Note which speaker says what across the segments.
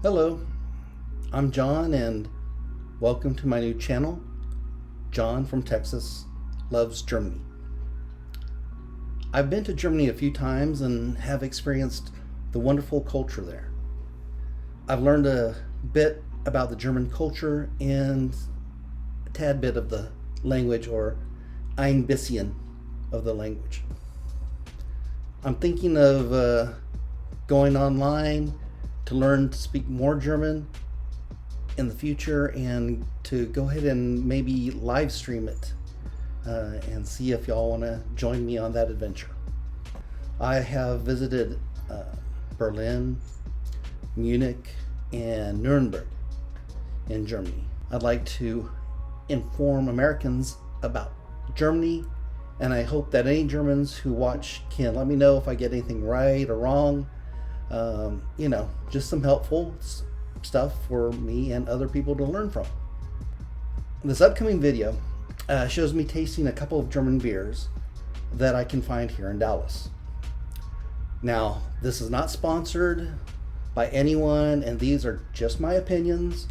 Speaker 1: Hello, I'm John and welcome to my new channel. John from Texas loves Germany. I've been to Germany a few times and have experienced the wonderful culture there. I've learned a bit about the German culture and a tad bit of the language, or ein bisschen of the language. I'm thinking of going online to learn to speak more German in the future and to go ahead and maybe live stream it and see if y'all want to join me on that adventure. I have visited Berlin, Munich, and Nuremberg in Germany. I'd like to inform Americans about Germany, and I hope that any Germans who watch can let me know if I get anything right or wrong. Just some helpful stuff for me and other people to learn from. This upcoming video shows me tasting a couple of German beers that I can find here in Dallas. Now, this is not sponsored by anyone, and these are just my opinions.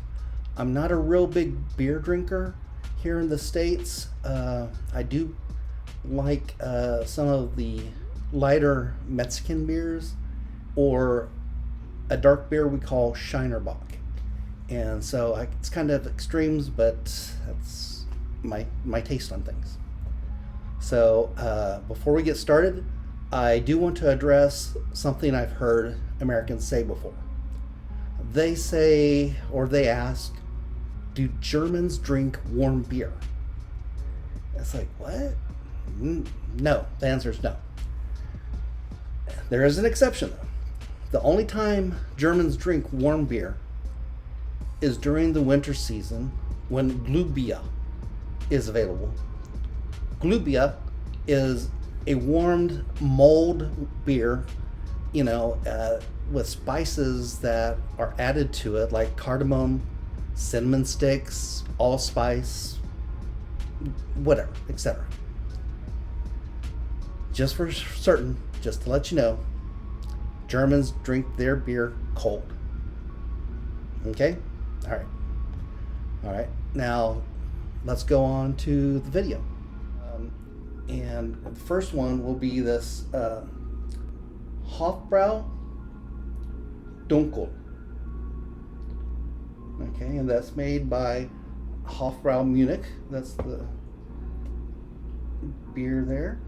Speaker 1: I'm not a real big beer drinker here in the States. I do like some of the lighter Mexican beers, or a dark beer we call Shinerbach. And so it's kind of extremes, but that's my taste on things. So before we get started, I do want to address something I've heard Americans say before. They say, or they ask, do Germans drink warm beer? It's like, what? No, the answer is no. There is an exception though. The only time Germans drink warm beer is during the winter season when Glühbier is available. Glühbier is a warmed mulled beer, with spices that are added to it, like cardamom, cinnamon sticks, allspice, whatever, etc. Just for certain, just to let you know, Germans drink their beer cold. Okay? All right. Now, let's go on to the video. And the first one will be this Hofbrau Dunkel. Okay, and that's made by Hofbrau Munich. That's the beer there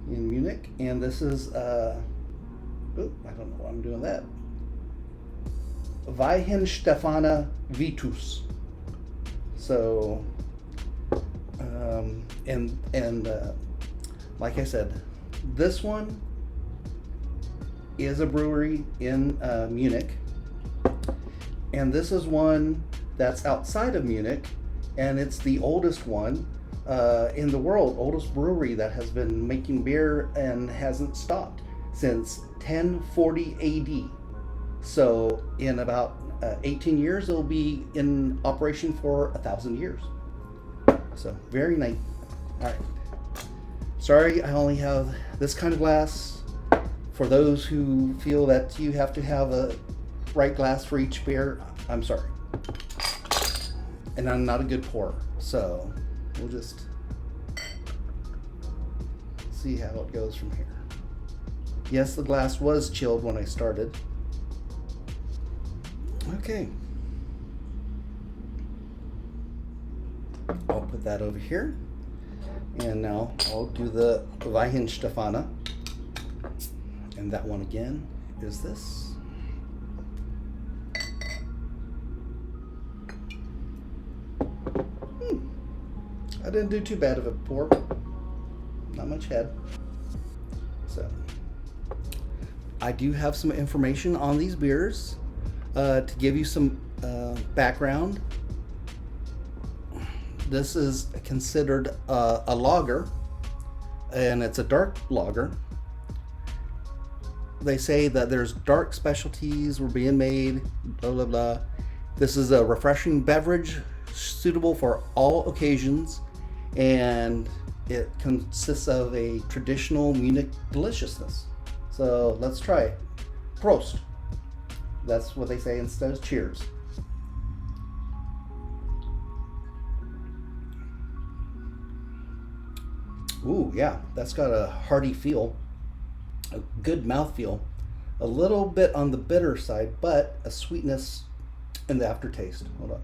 Speaker 1: in Munich. And this is I don't know why I'm doing that. Weihenstephaner Vitus. So, like I said, this one is a brewery in Munich, and this is one that's outside of Munich, and it's the oldest one in the world, oldest brewery that has been making beer and hasn't stopped since 1040 AD. So in about 18 years, it'll be in operation for 1,000 years. So very nice. All right. Sorry, I only have this kind of glass. For those who feel that you have to have a right glass for each beer, I'm sorry. And I'm not a good pourer, so we'll just see how it goes from here. Yes, the glass was chilled when I started. Okay. I'll put that over here. And now I'll do the Weihenstephaner. And that one again is this. I didn't do too bad of a pour. Not much head. So, I do have some information on these beers to give you some background. This is considered a lager, and it's a dark lager. They say that there's dark specialties were being made, blah, blah, blah. This is a refreshing beverage suitable for all occasions, and it consists of a traditional Munich deliciousness. So let's try it. Prost. That's what they say instead of cheers. Ooh, yeah, that's got a hearty feel, a good mouth feel, a little bit on the bitter side, but a sweetness in the aftertaste. Hold on.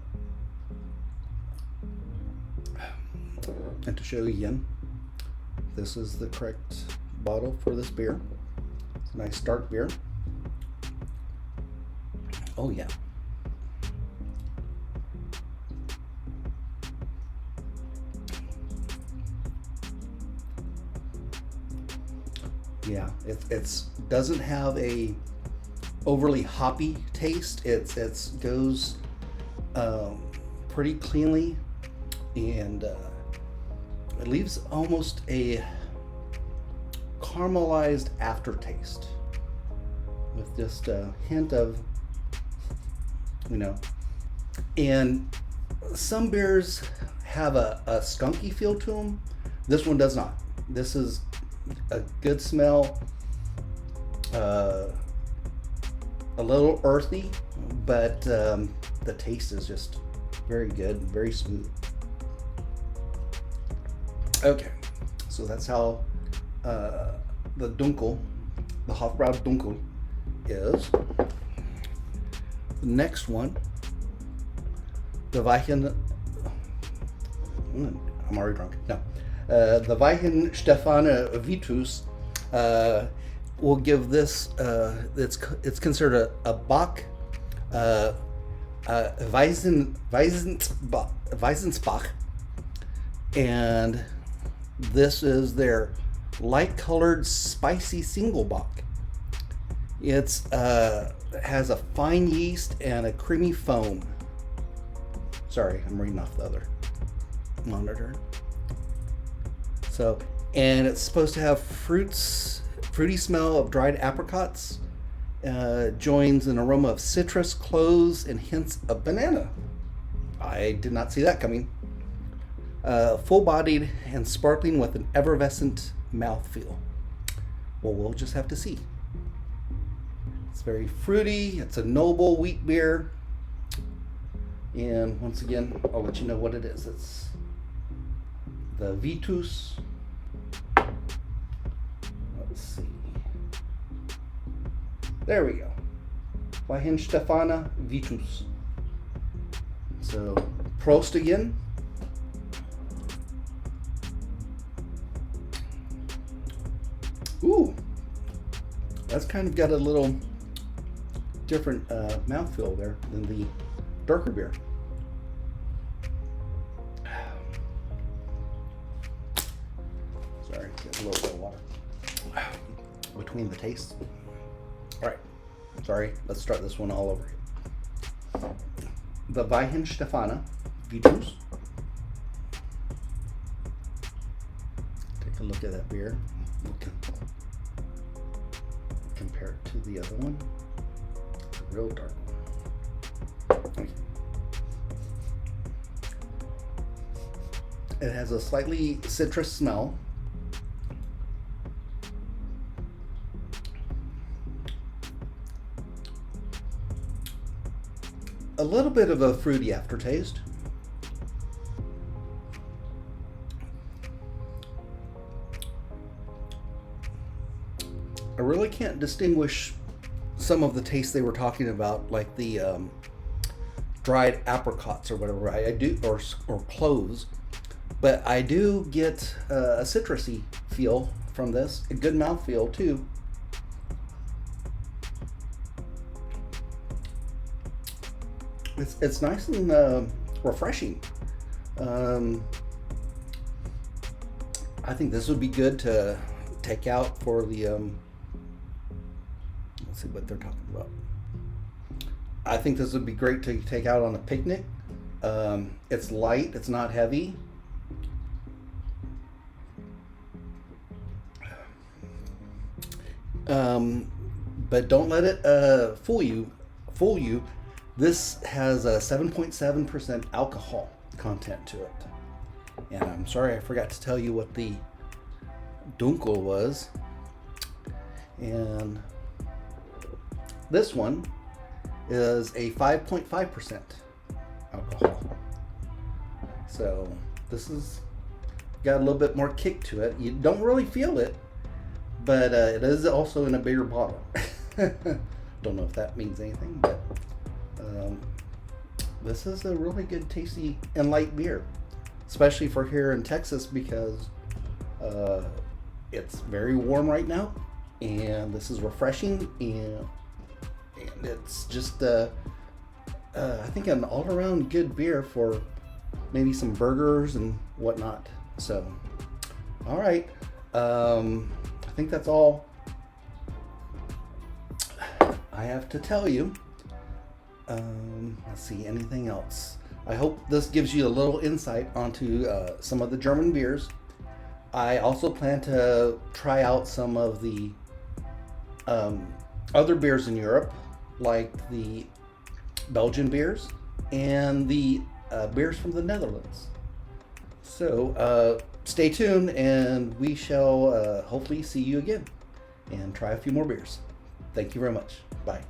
Speaker 1: And to show you again, this is the correct bottle for this beer. It's a nice dark beer. Oh yeah. Yeah, it's doesn't have a overly hoppy taste. It's goes pretty cleanly, and it leaves almost a caramelized aftertaste with just a hint of, and some beers have a skunky feel to them. This one does not. This is a good smell, a little earthy, but the taste is just very good, very smooth. Okay, so that's how the Dunkel, the Hofbrau Dunkel is. The next one, the Weichen, I'm already drunk. No. The Weichen Stefana Vitus will give this, it's considered a Bach, Weissensbach, and this is their light-colored, spicy single Bach. It's has a fine yeast and a creamy foam. Sorry, I'm reading off the other monitor. So, and it's supposed to have fruity smell of dried apricots, joins an aroma of citrus, cloves, and hints of banana. I did not see that coming. Full-bodied and sparkling with an effervescent mouthfeel. Well, we'll just have to see. It's very fruity. It's a noble wheat beer. And once again, I'll let you know what it is. It's the Vitus. Let's see. There we go. Weichen Stefana Vitus. So, Prost again. Ooh, that's kind of got a little different mouthfeel there than the darker beer. Sorry, get a little bit of water between the tastes. All right, sorry, let's start this one all over again. The Weichen Stefana Vitus. Take a look at that beer. Compare it to the other one. It's a real dark one. Okay. It has a slightly citrus smell. A little bit of a fruity aftertaste. I really can't distinguish some of the tastes they were talking about, like the dried apricots or whatever. I do, or cloves, but I do get a citrusy feel from this. A good mouthfeel too. It's nice and refreshing. I think this would be good to take out for the. Let's see what they're talking about. I think this would be great to take out on a picnic. It's light. It's not heavy. But don't let it fool you. This has a 7.7% alcohol content to it. And I'm sorry I forgot to tell you what the Dunkel was. And this one is a 5.5% alcohol. So this is got a little bit more kick to it. You don't really feel it, but it is also in a bigger bottle. Don't know if that means anything, but this is a really good, tasty, and light beer, especially for here in Texas, because it's very warm right now, and this is refreshing, and it's just I think an all-around good beer for maybe some burgers and whatnot. So, all right, I think that's all I have to tell you. Let's see, anything else? I hope this gives you a little insight onto some of the German beers. I also plan to try out some of the other beers in Europe, like the Belgian beers and the beers from the Netherlands. So stay tuned, and we shall hopefully see you again and try a few more beers. Thank you very much. Bye.